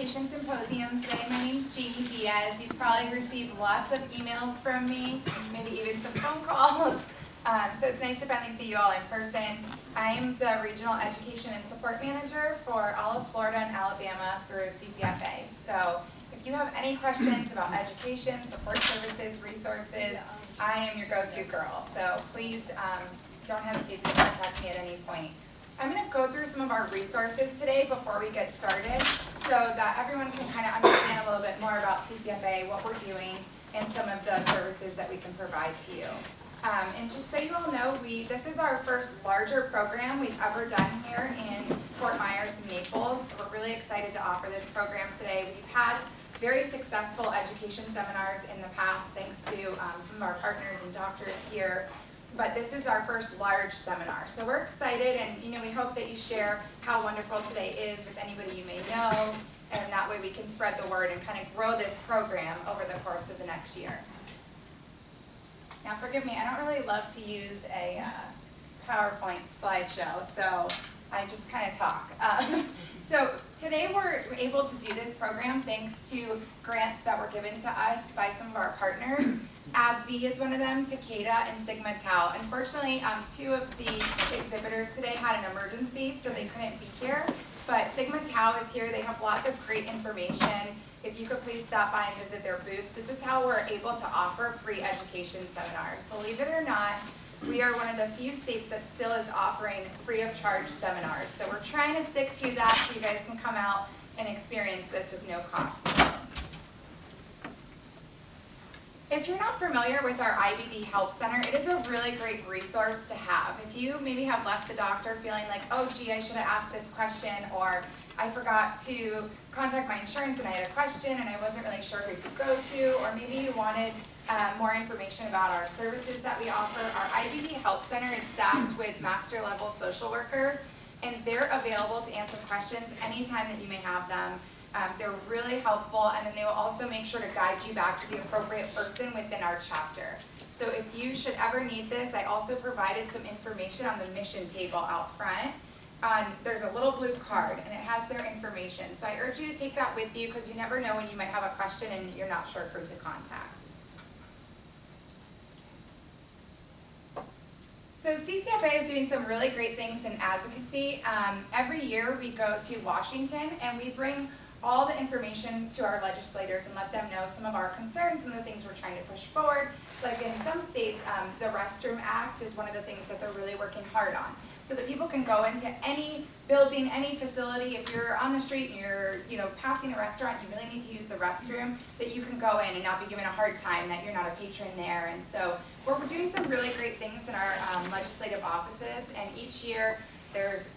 Education Symposium today. My name's Diaz. You've probably received lots of emails from me, maybe even some phone calls. So it's nice to finally see you all in person. I'm the Regional Education and Support Manager for all of Florida and Alabama through CCFA. So if you have any questions about education, support services, resources, I am your go-to girl. So please don't hesitate to contact me at any point. I'm going to go through some of our resources today before we get started so that everyone can kind of understand a little bit more about CCFA, what we're doing, and some of the services that we can provide to you. And just so you all know, this is our first larger program we've ever done here in Fort Myers and Naples. We're really excited to offer this program today. We've had very successful education seminars in the past thanks to some of our partners and doctors here. But this is our first large seminar. So we're excited, and we hope that you share how wonderful today is with anybody you may know, and that way we can spread the word and kind of grow this program over the course of the next year. Now forgive me, I don't really love to use a PowerPoint slideshow, so I just kind of talk. So today we're able to do this program thanks to grants that were given to us by some of our partners. AbbVie is one of them, Takeda, and Sigma Tau. Unfortunately, two of the exhibitors today had an emergency, so they couldn't be here. But Sigma Tau is here. They have lots of great information. If you could please stop by and visit their booth. This is how we're able to offer free education seminars. Believe it or not, we are one of the few states that still is offering free of charge seminars. So we're trying to stick to that so you guys can come out and experience this with no cost. If you're not familiar with our IBD Help Center, it is a really great resource to have. If you maybe have left the doctor feeling like, oh gee, I should have asked this question, or I forgot to contact my insurance and I had a question and I wasn't really sure who to go to, or maybe you wanted more information about our services that we offer, our IBD Help Center is staffed with master level social workers, and they're available to answer questions anytime that you may have them. They're really helpful, and then they will also make sure to guide you back to the appropriate person within our chapter. So if you should ever need this, I also provided some information on the mission table out front. There's a little blue card, and it has their information. So I urge you to take that with you because you never know when you might have a question and you're not sure who to contact. So CCFA is doing some really great things in advocacy. Every year we go to Washington and we bring all the information to our legislators and let them know some of our concerns and the things we're trying to push forward. Like in some states, the Restroom Act is one of the things that they're really working hard on. So that people can go into any building, any facility, if you're on the street and you're passing a restaurant, you really need to use the restroom, that you can go in and not be given a hard time that you're not a patron there. And so we're doing some really great things in our legislative offices, and each year there's,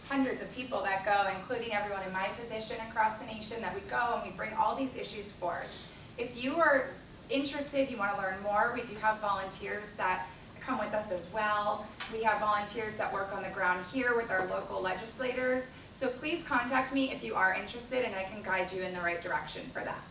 hundreds of people that go, including everyone in my position across the nation, that we go and we bring all these issues forth. If you are interested, you want to learn more, we do have volunteers that come with us as well. We have volunteers that work on the ground here with our local legislators. So please contact me if you are interested, and I can guide you in the right direction for that.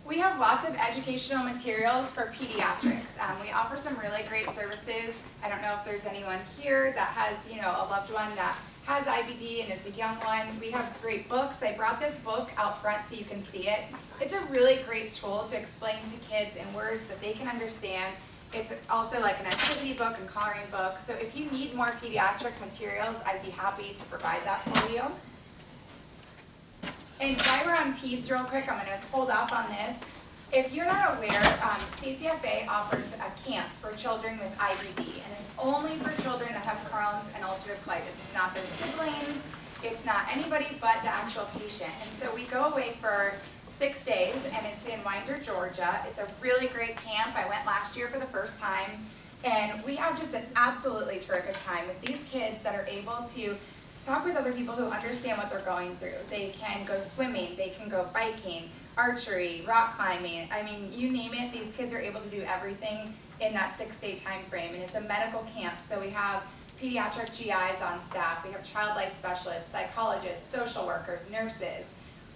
We have lots of educational materials for pediatrics. We offer some really great services. I don't know if there's anyone here that has, a loved one that has IBD and is a young one. We have great books. I brought this book out front so you can see it. It's a really great tool to explain to kids in words that they can understand. It's also like an activity book and coloring book. So if you need more pediatric materials, I'd be happy to provide that for you. And while we're on peds real quick, I'm going to hold off on this. If you're not aware, CCFA offers a camp for children with IBD, and it's only for children that have Crohn's and ulcerative colitis. It's not their siblings, it's not anybody but the actual patient. And so we go away for 6 days, and it's in Winder, Georgia. It's a really great camp. I went last year for the first time, and we have just an absolutely terrific time with these kids that are able to talk with other people who understand what they're going through. They can go swimming, they can go biking, archery, rock climbing. I mean, you name it, these kids are able to do everything in that 6-day time frame. And it's a medical camp, so we have pediatric GIs on staff, we have child life specialists, psychologists, social workers, nurses.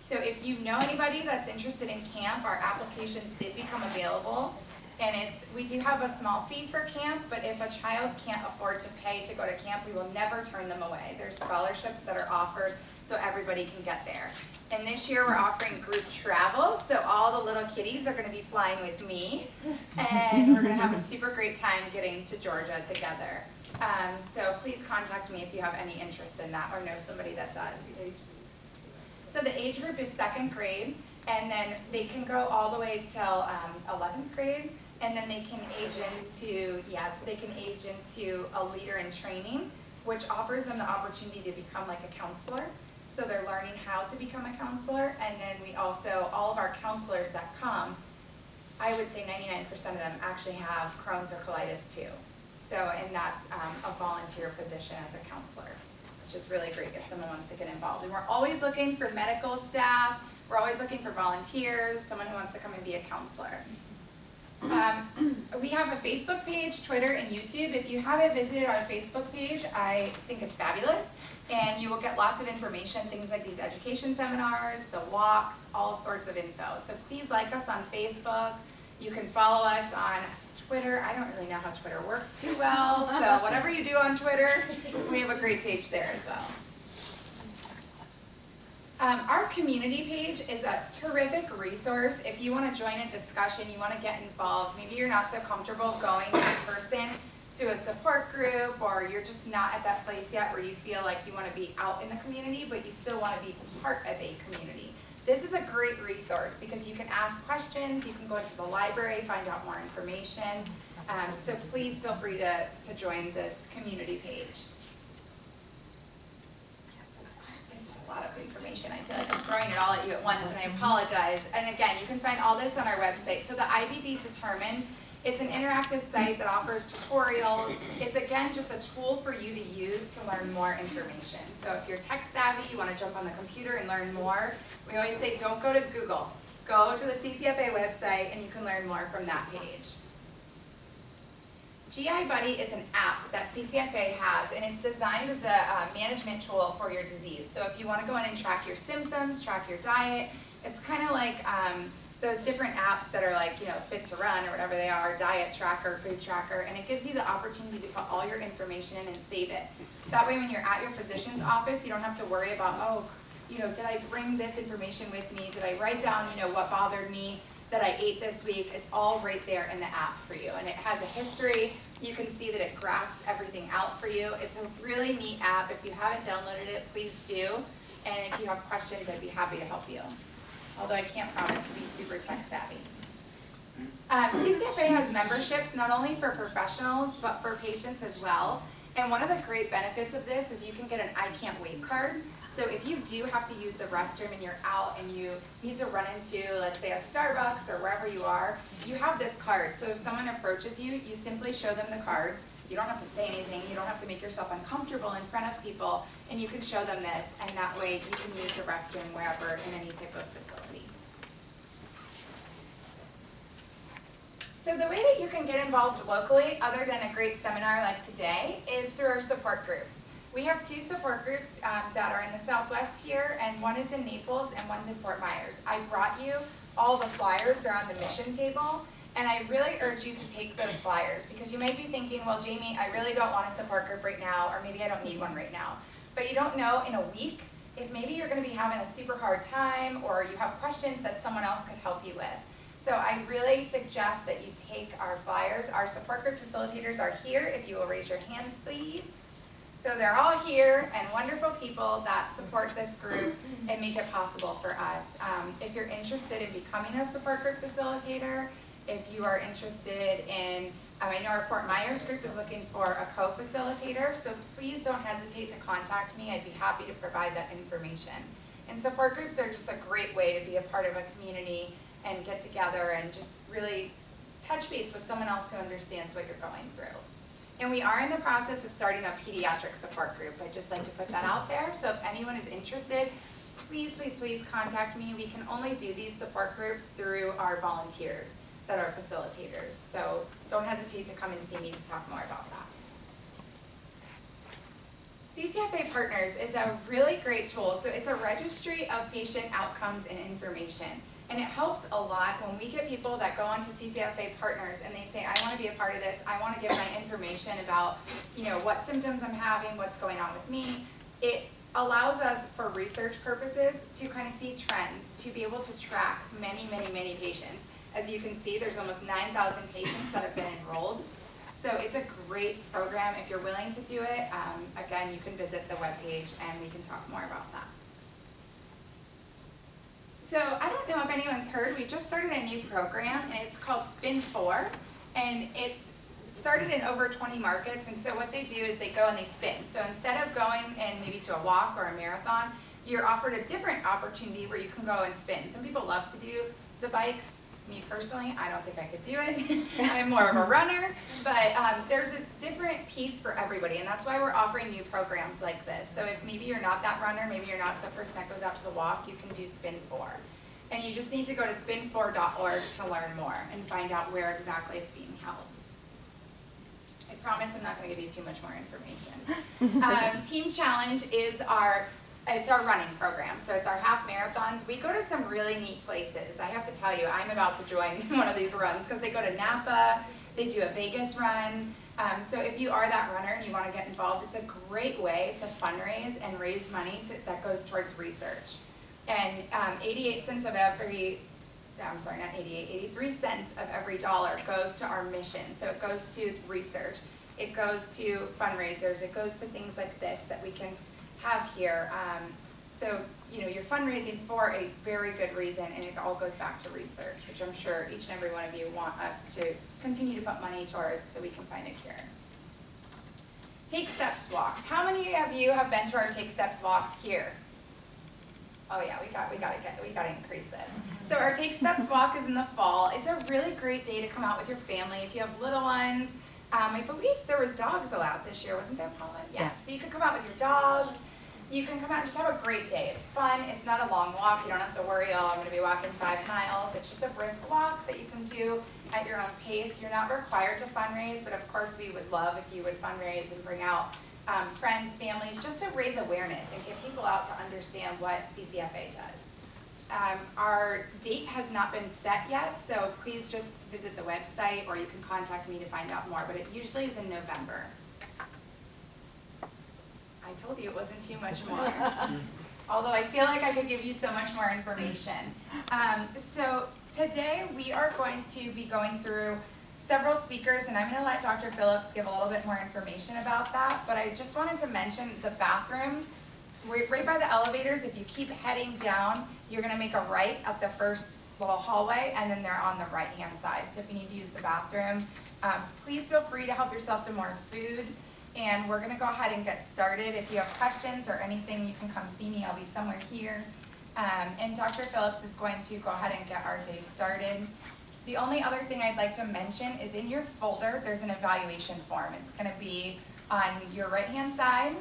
So if you know anybody that's interested in camp, our applications did become available. And we do have a small fee for camp, but if a child can't afford to pay to go to camp, we will never turn them away. There's scholarships that are offered so everybody can get there. And this year we're offering group travel, so all the little kiddies are going to be flying with me, and we're going to have a super great time getting to Georgia together. So please contact me if you have any interest in that or know somebody that does. So the age group is 2nd grade, and then they can go all the way till 11th grade, and then they can age into a leader in training, which offers them the opportunity to become like a counselor. So they're learning how to become a counselor, and then we also, all of our counselors that come, I would say 99% of them actually have Crohn's or colitis too. So, and that's a volunteer position as a counselor, which is really great if someone wants to get involved. And we're always looking for medical staff, we're always looking for volunteers, someone who wants to come and be a counselor. We have a Facebook page, Twitter, and YouTube. If you haven't visited our Facebook page, I think it's fabulous. And you will get lots of information, things like these education seminars, the walks, all sorts of info. So please like us on Facebook. You can follow us on Twitter. I don't really know how Twitter works too well, so whatever you do on Twitter, we have a great page there as well. Our community page is a terrific resource if you want to join a discussion, you want to get involved. Maybe you're not so comfortable going in person to a support group, or you're just not at that place yet where you feel like you want to be out in the community, but you still want to be part of a community. This is a great resource because you can ask questions, you can go to the library, find out more information. So please feel free to join this community page. A lot of information. I feel like I'm throwing it all at you at once, and I apologize. And again, you can find all this on our website. So the IBD Determined, it's an interactive site that offers tutorials. It's again just a tool for you to use to learn more information. So if you're tech savvy, you want to jump on the computer and learn more, we always say don't go to Google. Go to the CCFA website and you can learn more from that page. GI Buddy is an app that CCFA has, and it's designed as a management tool for your disease. So if you want to go in and track your symptoms, track your diet, it's kind of like those different apps that are like, Fit to Run or whatever they are, diet tracker, food tracker, and it gives you the opportunity to put all your information in and save it. That way when you're at your physician's office, you don't have to worry about, did I bring this information with me? Did I write down, what bothered me that I ate this week? It's all right there in the app for you, and it has a history. You can see that it graphs everything out for you. It's a really neat app. If you haven't downloaded it, please do, and if you have questions, I'd be happy to help you, although I can't promise to be super tech savvy. CCFA has memberships not only for professionals but for patients as well, and one of the great benefits of this is you can get an I Can't Wait card. So if you do have to use the restroom and you're out and you need to run into, let's say, a Starbucks or wherever you are, you have this card. So if someone approaches you, you simply show them the card. You don't have to say anything. You don't have to make yourself uncomfortable in front of people, and you can show them this, and that way you can use the restroom wherever in any type of facility. So the way that you can get involved locally, other than a great seminar like today, is through our support groups. We have 2 support groups that are in the Southwest here, and one is in Naples and one's in Fort Myers. I brought you all the flyers. They're on the mission table, and I really urge you to take those flyers because you might be thinking, well, Jamie, I really don't want a support group right now, or maybe I don't need one right now. But you don't know in a week if maybe you're going to be having a super hard time or you have questions that someone else could help you with. So I really suggest that you take our flyers. Our support group facilitators are here. If you will raise your hands, please. So they're all here and wonderful people that support this group and make it possible for us. If you're interested in becoming a support group facilitator, if you are interested in, I know our Fort Myers group is looking for a co-facilitator, so please don't hesitate to contact me. I'd be happy to provide that information. And support groups are just a great way to be a part of a community and get together and just really touch base with someone else who understands what you're going through. And we are in the process of starting a pediatric support group. I'd just like to put that out there. So if anyone is interested, please, please, please contact me. We can only do these support groups through our volunteers that are facilitators. So don't hesitate to come and see me to talk more about that. CCFA Partners is a really great tool. So it's a registry of patient outcomes and information. And it helps a lot when we get people that go onto CCFA Partners and they say, I want to be a part of this. I want to give my information about, what symptoms I'm having, what's going on with me. It allows us, for research purposes, to kind of see trends, to be able to track many, many, many patients. As you can see, there's almost 9,000 patients that have been enrolled. So it's a great program. If you're willing to do it, again, you can visit the webpage and we can talk more about that. So I don't know if anyone's heard, we just started a new program and it's called Spin 4, and it's started in over 20 markets. And so what they do is they go and they spin. So instead of going and maybe to a walk or a marathon, you're offered a different opportunity where you can go and spin. Some people love to do the bikes. Me personally, I don't think I could do it. I'm more of a runner, but there's a different piece for everybody, and that's why we're offering new programs like this. So if maybe you're not that runner, maybe you're not the person that goes out to the walk, you can do Spin 4. And you just need to go to spin4.org to learn more and find out where exactly it's being held. I promise I'm not going to give you too much more information. Team Challenge is our running program. So it's our half marathons. We go to some really neat places. I have to tell you, I'm about to join one of these runs because they go to Napa, they do a Vegas run. So if you are that runner and you want to get involved, it's a great way to fundraise and raise money that goes towards research. And 83 cents of every dollar goes to our mission. So it goes to research, it goes to fundraisers, it goes to things like this that we can have here. So you're fundraising for a very good reason, and it all goes back to research, which I'm sure each and every one of you want us to continue to put money towards so we can find a cure. Take Steps walks. How many of you have been to our Take Steps walks here? Oh yeah, we gotta increase this. So our Take Steps walk is in the fall. It's a really great day to come out with your family. If you have little ones, I believe there was dogs allowed this year, wasn't there, Paula? Yeah. So you could come out with your dogs. You can come out and just have a great day. It's fun. It's not a long walk. You don't have to worry, oh, I'm going to be walking 5 miles. It's just a brisk walk that you can do at your own pace. You're not required to fundraise, but of course we would love if you would fundraise and bring out friends, families, just to raise awareness and get people out to understand what CCFA does. Our date has not been set yet, so please just visit the website or you can contact me to find out more, but it usually is in November. I told you it wasn't too much more, although I feel like I could give you so much more information. So today we are going to be going through several speakers, and I'm going to let Dr. Phillips give a little bit more information about that, but I just wanted to mention the bathrooms. Right by the elevators, if you keep heading down, you're going to make a right at the first little hallway, and then they're on the right-hand side. So if you need to use the bathroom, please feel free to help yourself to more food. And we're going to go ahead and get started. If you have questions or anything, you can come see me. I'll be somewhere here. And Dr. Phillips is going to go ahead and get our day started. The only other thing I'd like to mention is in your folder, there's an evaluation form. It's going to be on your right-hand side.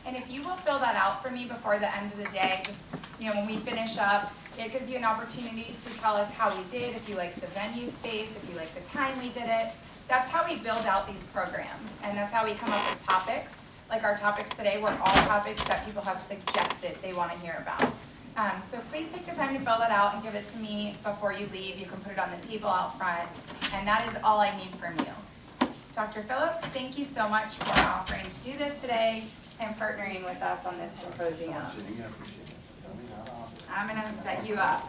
And if you will fill that out for me before the end of the day, just, when we finish up, it gives you an opportunity to tell us how we did, if you like the venue space, if you like the time we did it. That's how we build out these programs, and that's how we come up with topics. Like our topics today were all topics that people have suggested they want to hear about. So please take the time to fill that out and give it to me before you leave. You can put it on the table out front, and that is all I need from you. Dr. Phillips, thank you so much for offering to do this today and partnering with us on this symposium. I'm going to set you up.